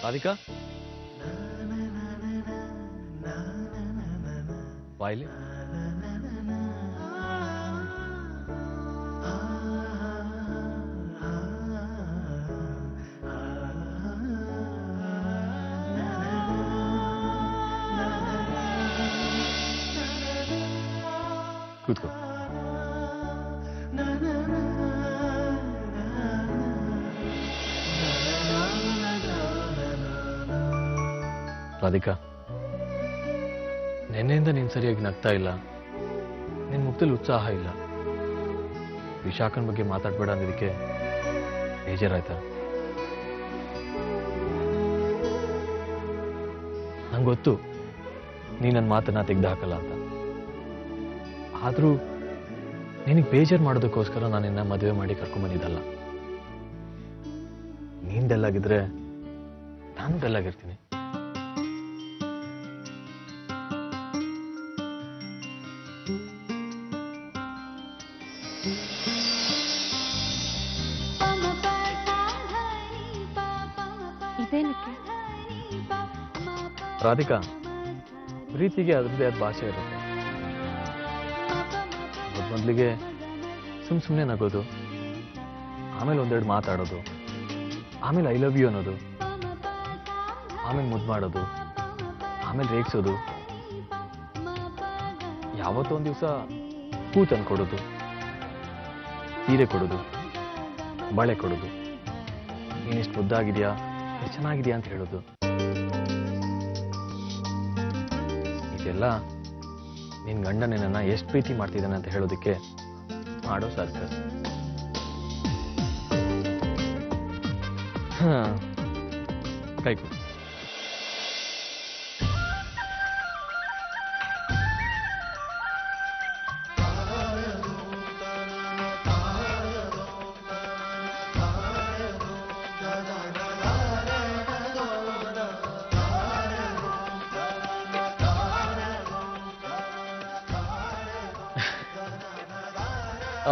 ರಾಧಿಕಾ ಬಾಯ್ಲಿ. ಕೂತ್ಕೋ. ರಾಧಿಕಾ, ನಿನ್ನೆಯಿಂದ ನೀನು ಸರಿಯಾಗಿ ನಗ್ತಾ ಇಲ್ಲ, ನಿನ್ನ ಮುಖದಲ್ಲಿ ಉತ್ಸಾಹ ಇಲ್ಲ. ವಿಶಾಖನ್ ಬಗ್ಗೆ ಮಾತಾಡ್ಬೇಡ ಅನ್ನೋದಕ್ಕೆ ಬೇಜಾರಾಯ್ತಾ? ನಂಗೆ ಗೊತ್ತು ನೀ ನನ್ನ ಮಾತನ್ನ ತೆಗೆದು ಹಾಕಲ್ಲ ಅಂತ. ಆದರೂ ನಿನಗೆ ಬೇಜಾರು ಮಾಡೋದಕ್ಕೋಸ್ಕರ ನಾನು ನಿನ್ನ ಮದುವೆ ಮಾಡಿ ಕರ್ಕೊಂಡ್ಬಂದಿದ್ದಲ್ಲ. ನೀನು ಡಲ್ಲಾಗಿದ್ರೆ ನಾನು ಡಲ್ಲಾಗಿರ್ತೀನಿ. ರಾಧಿಕಾ, ಪ್ರೀತಿಗೆ ಅದರದ್ದೇ ಆದ ಭಾಷೆ ಇರುತ್ತೆ. ಮೊದಲಿಗೆ ಸುಮ್ಮನೆ ನಗೋದು, ಆಮೇಲೆ ಒಂದೆರಡು ಮಾತಾಡೋದು, ಆಮೇಲೆ ಐ ಲವ್ ಯು ಅನ್ನೋದು, ಆಮೇಲೆ ಮುದ್ದು ಮಾಡೋದು, ಆಮೇಲೆ ರೇಗಿಸೋದು, ಯಾವತ್ತೋ ಒಂದು ದಿವಸ ಹೂ ತಂದು ಕೊಡೋದು, ಸೀರೆ ಕೊಡೋದು, ಬಳೆ ಕೊಡೋದು, ನೀನಿಷ್ಟು ಮುದ್ದಾಗಿದೆಯಾ, ಎಷ್ಟು ಚೆನ್ನಾಗಿದೆಯಾ ಅಂತ ಹೇಳೋದು. ಇದೆಲ್ಲ ನಿನ್ನ ಗಂಡ ನಿನ್ನನ್ನ ಎಷ್ಟು ಪ್ರೀತಿ ಮಾಡ್ತಿದ್ದಾನೆ ಅಂತ ಹೇಳೋದಕ್ಕೆ ಮಾಡೋ ಸರ್ಕಸ್. ಕೈ ಕೊಡು.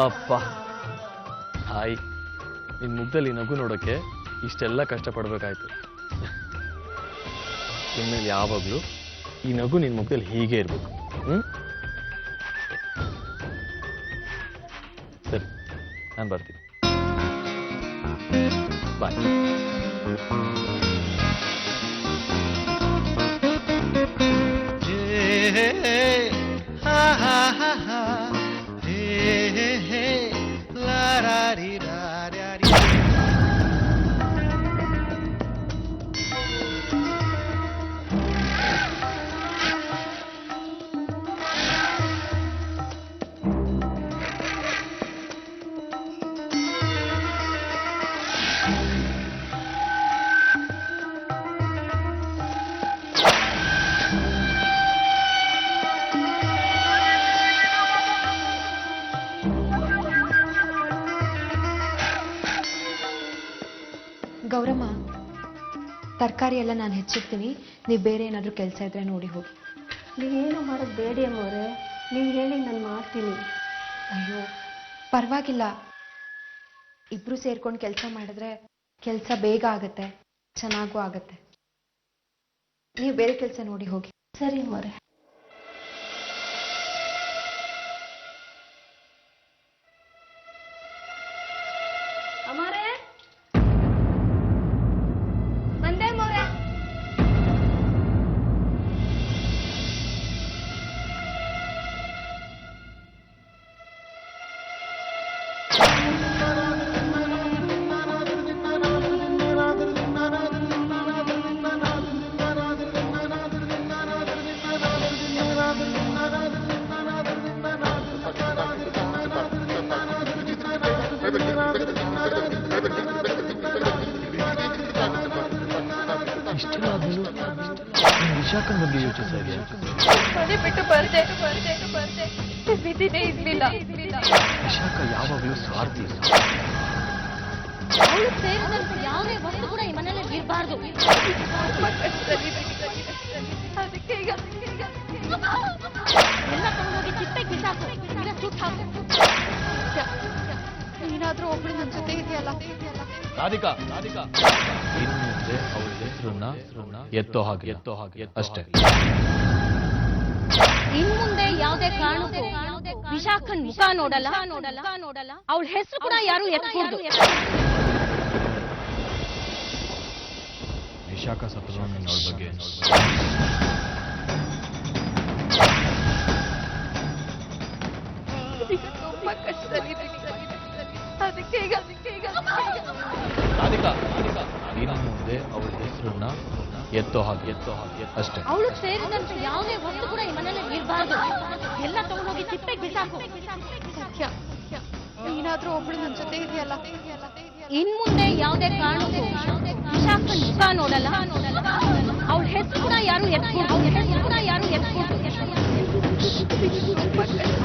ಅಪ್ಪ ಹಾಯ್, ನಿನ್ನ ಮುಗ್ದಲ್ಲಿ ನಗು ನೋಡೋಕ್ಕೆ ಇಷ್ಟೆಲ್ಲ ಕಷ್ಟಪಡಬೇಕಾಯ್ತು. ಇನ್ಮೇಲೆ ಯಾವಾಗಲೂ ಈ ನಗು ನಿನ್ನ ಮುಗ್ದಲ್ಲಿ ಹೀಗೆ ಇರಬೇಕು. ಸರಿ, ನಾನು ಬರ್ತೀನಿ. ಬಾಯ್. ಗೌರಮ್ಮ, ತರಕಾರಿ ಎಲ್ಲ ನಾನು ಹೆಚ್ಚಿರ್ತೀನಿ, ನೀವು ಬೇರೆ ಏನಾದರೂ ಕೆಲಸ ಇದ್ರೆ ನೋಡಿ ಹೋಗಿ. ನೀವೇನು ಮಾಡೋದು ಬೇಡಿ ಅಮ್ಮವ್ರೆ, ನೀವು ಹೇಳಿ ನಾನು ಮಾಡ್ತೀನಿ. ಅಯ್ಯೋ ಪರವಾಗಿಲ್ಲ, ಇಬ್ರು ಸೇರ್ಕೊಂಡು ಕೆಲಸ ಮಾಡಿದ್ರೆ ಕೆಲಸ ಬೇಗ ಆಗತ್ತೆ, ಚೆನ್ನಾಗೂ ಆಗತ್ತೆ. ನೀವು ಬೇರೆ ಕೆಲಸ ನೋಡಿ ಹೋಗಿ. ಸರಿ ಅಮ್ಮವ್ರೆ. ಅಮ್ಮವ್ರೆ ಬಂದೆ ಅಮ್ಮವ್ರೆ. ಇಷ್ಟೆಲ್ಲಾದ್ರೂ ವಿಶಾಖನ್ ಬಗ್ಗೆ ಯೋಚಿಸ್ತಾ ಇದೆಯಾ? ಮನೆ ಬಿಟ್ಟು ಬರ್ದೆ ವಿಧಿನೇ ಇರ್ಲಿಲ್ಲ. ವಿಶಾಖ ಯಾವಾಗಲೂ ಸ್ವಾರ್ಥಿ. ಅವಳು ಸೇರಿದಂತೆ ಯಾವುದೇ ವಸ್ತು ಕೂಡ ಈ ಮನೆಯಲ್ಲಿ ಇರಬಾರ್ದು. ಅದಕ್ಕೆ ಈಗ ಎಲ್ಲ ತಗೊಂಡೋಗಿ ಚಿಟ್ಟೆಗೆ ಬಿಸಾಕು, ಇಲ್ಲ ಸುಟ್ಟು ಹಾಕು. ಏನಾದ್ರೂ ಒಬ್ಳು ನನ್ನ ಜೊತೆ ಇದೆಯಲ್ಲ, ರಾಧಿಕಾ ರಾಧಿಕಾ ಇನ್ನು ಮುಂದೆ ಅವಳ ಹೆಸರನ್ನ ಎತ್ತೋ ಹಾಗೆ ಅಷ್ಟೇ. ಇನ್ ಮುಂದೆ ಯಾವುದೇ ಕಾರಣಕ್ಕೂ ವಿಶಾಖನ್ ಮುಖ ನೋಡಲ್ಲ ಅವಳ ಹೆಸರು ಕೂಡ ಯಾರು ಎತ್ಕೂಡ್ದು. ವಿಶಾಖ ಸತ್ರು ಅವಳ ಬಗ್ಗೆ ತುಂಬಾ ಕಷ್ಟದಲ್ಲಿದ್ದೀನಿ. ಅದಕ್ಕೆ ಈಗ ರಾಧಿಕಾ ರಾಧಿಕಾ ಇನ್ನು ಮುಂದೆ ಅವಳ ಹೆಸರನ್ನ ಎತ್ತೋ ಹಾಗೆ ಅಷ್ಟೇ. ಅವಳು ಸೇರಿದಂತೆ ಯಾವುದೇ ವಸ್ತು ಕೂಡ ಈ ಮನೇಲಿ ಇರಬಾರ್ದು. ಎಲ್ಲ ತಗೊಂಡೋಗಿ ಚಿಪ್ಪೆಗೆ ಬಿಸಾಕು. ಸತ್ಯ, ನೀನಾದ್ರೂ ಒಬ್ಳು ನನ್ನ ಜೊತೆ ಇದೆಯಲ್ಲ. ಇನ್ ಮುಂದೆ ಯಾವುದೇ ಕಾರಣಕ್ಕೂ ವಿಶಾಖನ್ ಮುಖ ನೋಡಲ್ಲ ಅವಳ ಹೆಸರು ಕೂಡ ಯಾರು ಎತ್ಕೂಡ್ದು.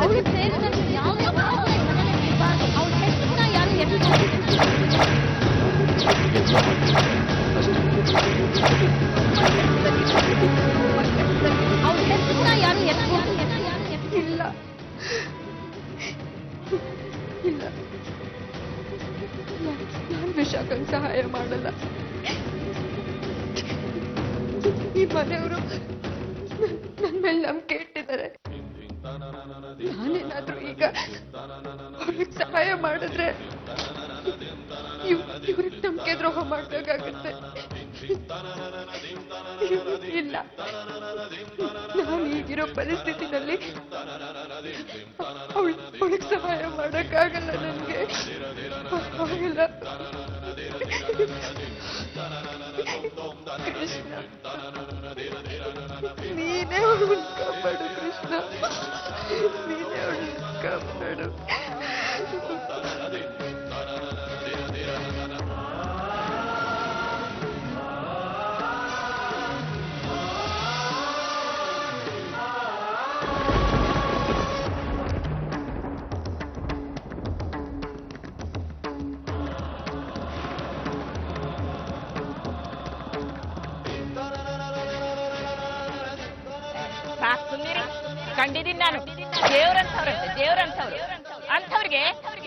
ಅವಳು ಸೇರಿದಂತೆ ಯಾವುದೇ ವಸ್ತು ಕೂಡ ಈ ಮನೇಲಿ ಇರಬಾರ್ದು. ಅವಳ ಹೆಸರು ಕೂಡ ಯಾರು ಎತ್ಕೂಡ್ದು. ಅವಳ ಹೆಸರು ಕೂಡ ಯಾರು ಎತ್ಕೂಡ್ದು. ಇಲ್ಲ ಇಲ್ಲ, ನಾನು ವಿಶಾಖಂಗೆ ಸಹಾಯ ಮಾಡಲ್ಲ. ಈ ಮನೆಯವರು ನನ್ನ ಮೇಲೆ ನಂಬಿಕೆ ಇಟ್ಟಿದ್ದಾರೆ. ನಾನೇನಾದ್ರೂ ಈಗ ಅವ್ರಿಗೆ ಸಹಾಯ ಮಾಡಿದ್ರೆ ಇವ್ರಿಗೆ ನಂಬಿಕೆ ದ್ರೋಹ ಮಾಡ್ಬೇಕಾಗತ್ತೆ. ಇಲ್ಲ, ನಾನು ಈಗಿರೋ ಪರಿಸ್ಥಿತಿನಲ್ಲಿ ಅವಳಿಗೆ ಸಹಾಯ ಮಾಡಕ್ಕಾಗಲ್ಲ. ನನಗೆ ಆಗಲ್ಲ. ಕೃಷ್ಣ, ನೀನೇ ಅವಳನ್ನ ಕಾಪಾಡು. ಕೃಷ್ಣ, ನೀನೇ ಅವಳನ್ನ ಕಾಪಾಡು. ಕಂಡಿದ್ದೀನಿ ನಾನು. ದೇವ್ರಂಥವ್ರು ಅಂಥವ್ರಿಗೆ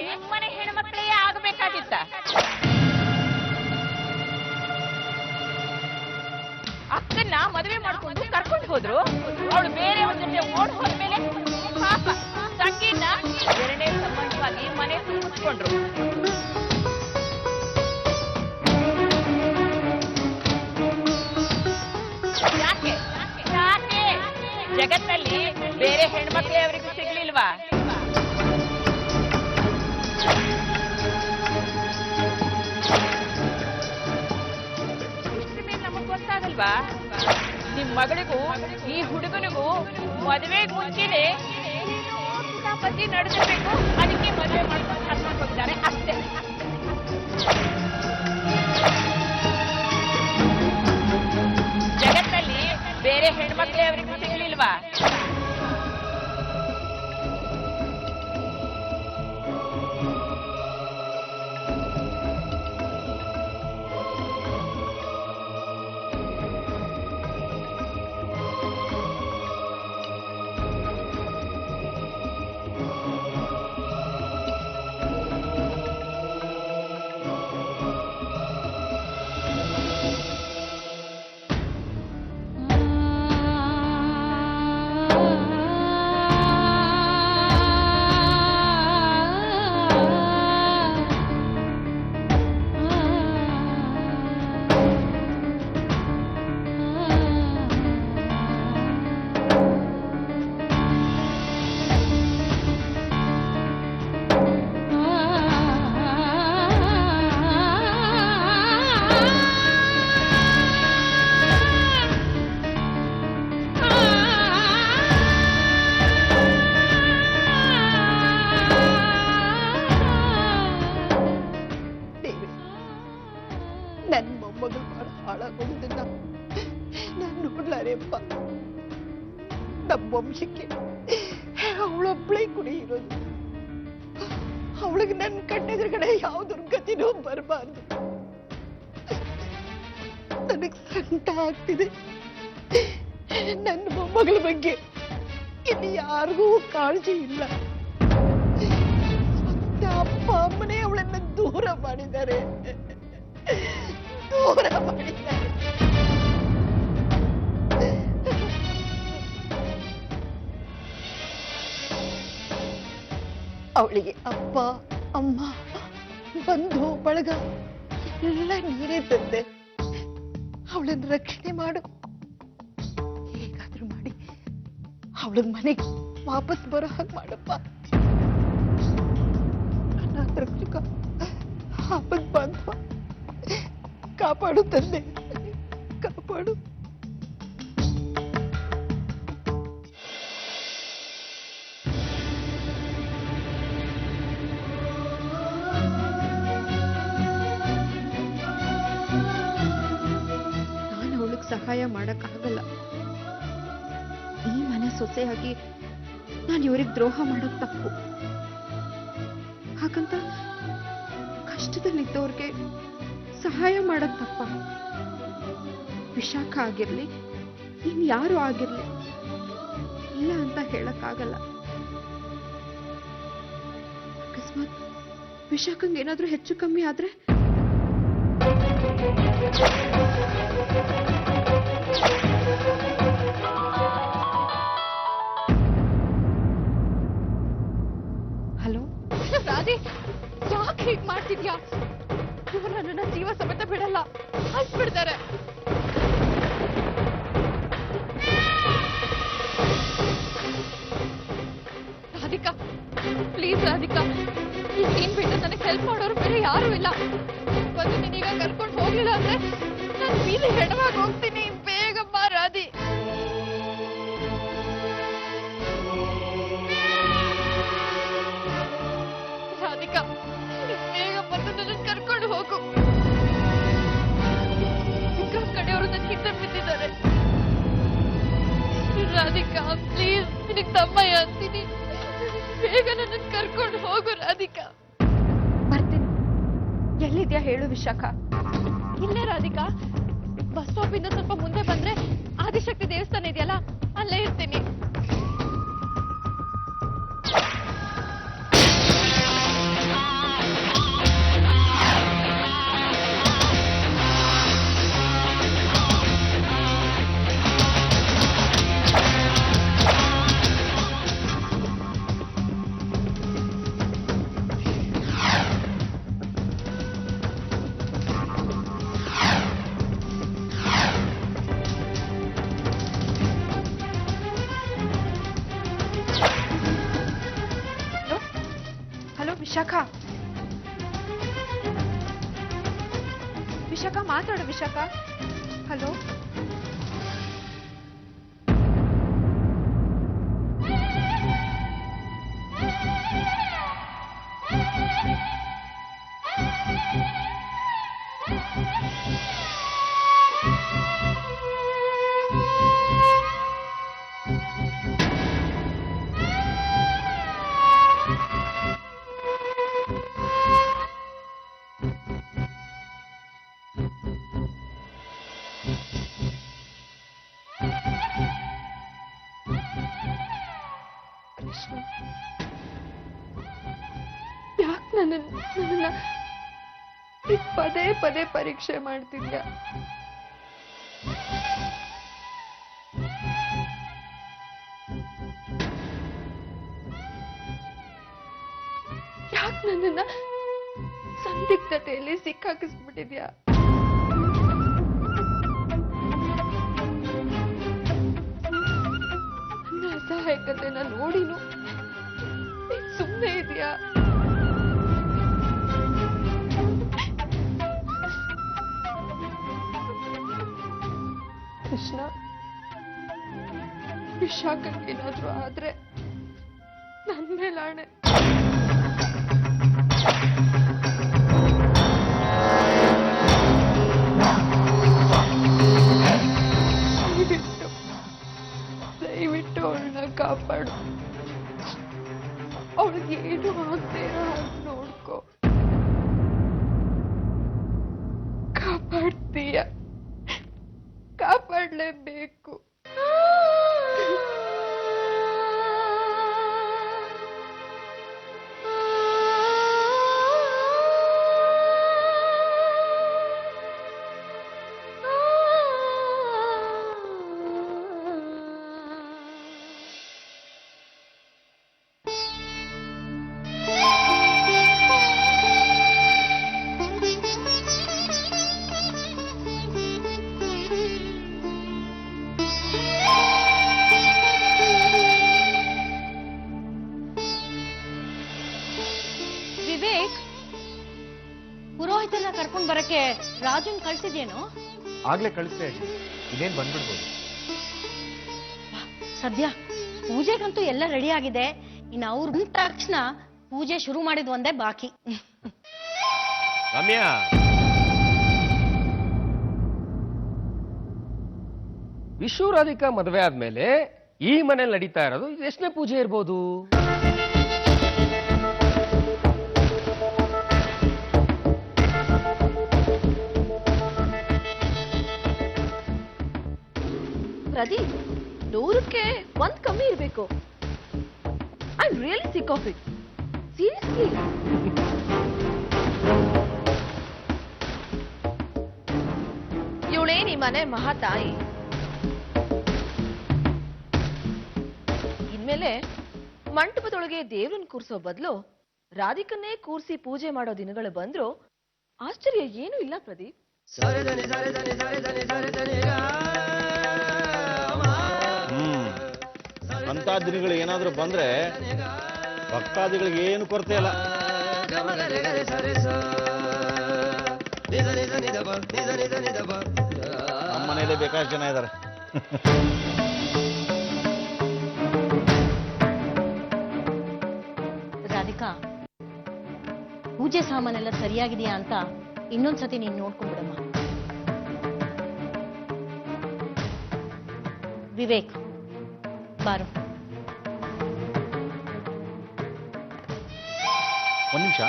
ನಿಮ್ಮನೆ ಹೆಣ್ಮಕ್ಳೇ ಆಗಬೇಕಾಗಿತ್ತ. ಅಕ್ಕನ್ನ ಮದುವೆ ಮಾಡ್ಕೊಂಡು ಕರ್ಕೊಂಡು ಹೋದ್ರು. ಅವಳು ಬೇರೆ ಒಂದ್ ಜೊತೆ ಓಡ್ ಹೋದ್ಮೇಲೆ ಪಾಪ ತಂಗಿನ ಎರಡನೇ ಸಂಬಂಧವಾಗಿ ಮನೆ ತುಂಬಿಸ್ಕೊಂಡ್ರು. ಯಾಕೆ ಜಗತ್ತಲ್ಲಿ ಬೇರೆ ಹೆಣ್ಮಕ್ಳೇ ಅವರಿಗೂ ಸಿಗ್ಲಿಲ್ವಾ? ನಮಗ್ ಗೊತ್ತಾಗಲ್ವಾ? ನಿಮ್ ಮಗಳಿಗೂ ಈ ಹುಡುಗನಿಗೂ ಮದುವೆಗೆ ಮುಂಚೆನೆ ಪತಿ ನಡೆಸಬೇಕು. ಅದಕ್ಕೆ ಮದುವೆ ಮಾಡ್ಕೊಂಡು ಕರ್ಕೊಂಡು ಹೋಗಿದ್ದಾರೆ ಅಷ್ಟೇ. ಜಗತ್ತಲ್ಲಿ ಬೇರೆ ಹೆಣ್ಮಕ್ಳೇ ಅವರಿಗೂ ಸಿಗ್ಲಿಲ್ವಾ? ನನ್ನ ಮೊಮ್ಮಗಳು ಬಹಳ ಹಾಳಾಗೋದನ್ನ ನಾನು ನೋಡ್ಲಾರೆಪ್ಪ. ನಮ್ಮ ವಂಶಕ್ಕೆ ಅವಳೊಬ್ಳೇ ಕುಡಿ ಇರೋದು. ಅವಳಿಗೆ ನನ್ನ ಕಣ್ಣೆದುರುಗಡೆ ಯಾವ ದುರ್ಗತಿನೂ ಬರಬಾರ್ದು. ನನಗೆ ಸಂಕಟ ಆಗ್ತಿದೆ. ನನ್ನ ಮೊಮ್ಮಗಳ ಬಗ್ಗೆ ಇಲ್ಲಿ ಯಾರಿಗೂ ಕಾಳಜಿ ಇಲ್ಲ. ಸ್ವಂತ ಅಪ್ಪ ಅಮ್ಮನೇ ಅವಳನ್ನ ದೂರ ಮಾಡಿದ್ದಾರೆ. ದೂರ ಮಾಡಿದ್ದಾರೆ. ಅವಳಿಗೆ ಅಪ್ಪ ಅಮ್ಮ ಬಂಧು ಬಳಗ ಎಲ್ಲ ನೀನೇ ತಂದೆ. ಅವಳನ್ನ ರಕ್ಷಣೆ ಮಾಡು. ಹೇಗಾದ್ರೂ ಮಾಡಿ ಅವಳನ್ನ ಮನೆಗೆ ವಾಪಸ್ ಬರೋ ಹಾಗೆ ಮಾಡಪ್ಪ. ಅನಾಥ ರಕ್ಷಕ ಆಪತ್ ಬಾಂಧವ ಕಾಪಾಡು ತಂದೆ, ಕಾಪಾಡು. ನಾನು ಅವಳಿಗೆ ಸಹಾಯ ಮಾಡಕ್ಕಾಗಲ್ಲ. ಈ ಮನೆ ಸೊಸೆಯಾಗಿ ನಾನು ಇವ್ರಿಗೆ ದ್ರೋಹ ಮಾಡೋದು ತಪ್ಪು. ಹಾಗಂತ ಕಷ್ಟದಲ್ಲಿದ್ದವ್ರಿಗೆ ಸಹಾಯ ಮಾಡೋದು ತಪ್ಪ? ವಿಶಾಖ ಆಗಿರ್ಲಿ ಇನ್ಯಾರು ಆಗಿರ್ಲಿ ಇಲ್ಲ ಅಂತ ಹೇಳಕ್ಕಾಗಲ್ಲ. ಅಕಸ್ಮಾತ್ ವಿಶಾಖಂಗೆ ಏನಾದ್ರೂ ಹೆಚ್ಚು ಕಮ್ಮಿ ಆದ್ರೆ ಹಲೋ ರಾಧೆ, ಯಾಕೆ ಹೀಗ್ ಮಾಡ್ತಿದ್ಯಾ? ಇವ್ರು ನನ್ನನ್ನ ಜೀವ ಸಮೇತ ಬಿಡಲ್ಲ, ಹಸ್ಬಿಡ್ತಾರೆ. ರಾಧಿಕಾ ಪ್ಲೀಸ್ ರಾಧಿಕಾ, ಈಗ ನೀನ್ ಬಿಟ್ಟು ನನಗೆ ಹೆಲ್ಪ್ ಮಾಡೋರು ಬೇರೆ ಯಾರು ಇಲ್ಲ. ಬಂದು ನೀನೀಗ ಕರ್ಕೊಂಡು ಹೋಗ್ಲಿಲ್ಲ ಅಂದ್ರೆ ನಾನು ಬೀದಿ ಹೆಣವಾಗಿ ಹೋಗ್ತೀನಿ. ಬೇಗ ಬಾ ರಾಧಿ. ರಾಧಿಕಾ ಬೇಗ ಬಂದು ನನ್ನ ಕರ್ಕೊಂಡು ಹೋಗು. ವಿಕ್ರಮ್ ಕಡೆಯವರು ನನ್ನ ಹಿಂದೆ ಬಿದ್ದಿದ್ದಾರೆ. ರಾಧಿಕಾ ಪ್ಲೀಸ್, ನಿನಗೆ ತಮ್ಮಯ್ಯ ಅಂತೀನಿ, ಬೇಗ ನನ್ನ ಕರ್ಕೊಂಡು ಹೋಗು ರಾಧಿಕಾ. ಬರ್ತೀನಿ. ಎಲ್ಲಿದ್ಯಾ ಹೇಳು ವಿಶಾಖ? ಇಲ್ಲೇ ರಾಧಿಕಾ, ಬಸ್ ಸ್ಟಾಪ್ ಇಂದ ಸ್ವಲ್ಪ ಮುಂದೆ ಬಂದ್ರೆ ಆದಿಶಕ್ತಿ ದೇವಸ್ಥಾನ ಇದೆಯಲ್ಲ, ಅಲ್ಲೇ ಇರ್ತೀನಿ. ವಿಶಾಖ, ವಿಶಾಖ ಮಾತಾಡು ವಿಶಾಖ. ಹಲೋ, ಯಾಕೆ ನನ್ನನ್ನ ಪದೇ ಪದೇ ಪರೀಕ್ಷೆ ಮಾಡ್ತಿದ್ಯಾ? ಯಾಕೆ ನನ್ನನ್ನ ಸಂದಿಗ್ಧತೆಯಲ್ಲಿ ಸಿಕ್ಕಾಕಿಸ್ಬಿಟ್ಟಿದ್ಯಾ? ನನ್ನ ಅಸಹಾಯಕತೆನ ನೋಡಿನು ಸುಮ್ಮನೆ ಇದೆಯಾ? ಕೃಷ್ಣ, ವಿಶಾಖಕ್ಕೇನಾದ್ರೂ ಆದ್ರೆ ನನ್ನ ಮೇಲಾಣೆ. ದಯವಿಟ್ಟು ಅವಳನ್ನ ಕಾಪಾಡು. ಅವಳಿಗೆ ಏನು ಆಗದೆ ಇರೋ ಹಾಗೆ ನೋಡ್ಕೋ. ಕಾಪಾಡ್ತೀಯ, ಕಾಪಾಡಲೇಬೇಕು. ರಾಜನ್ ಕಳ್ಸಿದ್ಯೇನೋ? ಆಗ್ಲೇ ಕಳಿಸ್ತಾ ಇದ್ದೀನಿ, ಇನ್ನೇನ್ ಬಂದ್ಬಿಡ್ಬೋದು. ಸದ್ಯ ಪೂಜೆಗಂತೂ ಎಲ್ಲ ರೆಡಿ ಆಗಿದೆ. ಇನ್ನು ಅವ್ರು ಬಂದ ತಕ್ಷಣ ಪೂಜೆ ಶುರು ಮಾಡಿದ್ ಒಂದೇ ಬಾಕಿ. ರಮ್ಯಾ, ವಿಶು ರಾಧಿಕಾ ಮದುವೆ ಆದ್ಮೇಲೆ ಈ ಮನೇಲಿ ನಡೀತಾ ಇರೋದು ಇದು ಎಷ್ಟನೇ ಪೂಜೆ ಇರ್ಬೋದು? ಪ್ರದೀಪ್, 100ಕ್ಕೆ 1 ಕಮ್ಮಿ ಇರಬೇಕು. I am really sick of it. Seriously. ಇವಳೇ ಈ ಮನೆ ಮಹಾತಾಯಿ. ಇನ್ಮೇಲೆ ಮಂಟಪದೊಳಗೆ ದೇವ್ರನ್ನ ಕೂರ್ಸೋ ಬದಲು ರಾಧಿಕನ್ನೇ ಕೂರ್ಸಿ ಪೂಜೆ ಮಾಡೋ ದಿನಗಳು ಬಂದ್ರು ಆಶ್ಚರ್ಯ ಏನೂ ಇಲ್ಲ ಪ್ರದೀಪ್. ಅಂತ ದಿನಗಳು ಏನಾದ್ರೂ ಬಂದ್ರೆ ಭಕ್ತಾದಿಗಳಿಗೆ ಏನು ಕೊರತೆ ಇಲ್ಲ. ನಮ್ಮ ಮನೆಯಲ್ಲೇ ಬೇಕಾದಷ್ಟು ಜನ ಇದ್ದಾರೆ. ರಾಧಿಕಾ, ಪೂಜೆ ಸಾಮಾನೆಲ್ಲ ಸರಿಯಾಗಿದೆಯಾ ಅಂತ ಇನ್ನೊಂದ್ಸತಿ ನೀನ್ ನೋಡ್ಕೊಂಡ್ಬಿಡಮ್ಮ. ವಿವೇಕ್, ಬಾರು. ಒಂದ್ ನಿಮಿಷ.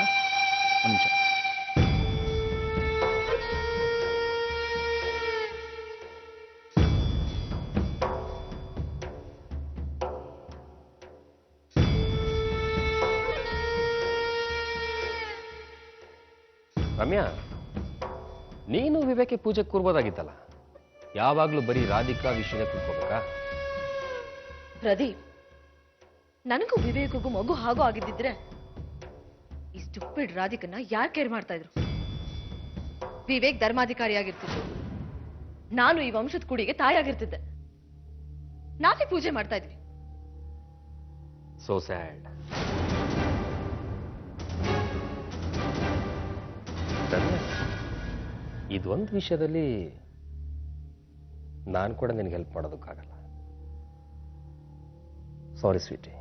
ರಮ್ಯಾ, ನೀನು ವಿವೇಕೆ ಪೂಜೆ ಕೂರ್ಬೋದಾಗಿತ್ತಲ್ಲ, ಯಾವಾಗ್ಲೂ ಬರೀ ರಾಧಿಕಾ ವಿಷಯ ಕೂತ್ಕೋಬೇಕಾ? ಪ್ರದೀಪ್, ನನಗೂ ವಿವೇಕಗೂ ಮಗು ಹಾಗೂ ಆಗಿದ್ದಿದ್ರೆ ಈ ಸ್ಟುಪಿಡ್ ರಾಧಿಕನ್ನ ಯಾರು ಕೇರ್ ಮಾಡ್ತಾ ಇದ್ರು? ವಿವೇಕ್ ಧರ್ಮಾಧಿಕಾರಿಯಾಗಿರ್ತಿದ್ರು, ನಾನು ಈ ವಂಶದ ಕುಡಿಗೆ ತಾಯಿಯಾಗಿರ್ತಿದ್ದೆ. ನಾವೇ ಪೂಜೆ ಮಾಡ್ತಾ ಇದ್ವಿ. So sad. ಇದೊಂದು ವಿಷಯದಲ್ಲಿ ನಾನು ಕೂಡ ನಿನಗೆ ಹೆಲ್ಪ್ ಮಾಡೋದಕ್ಕಾಗಲ್ಲ. ಸಾರಿ ಸ್ವೀಟಿ.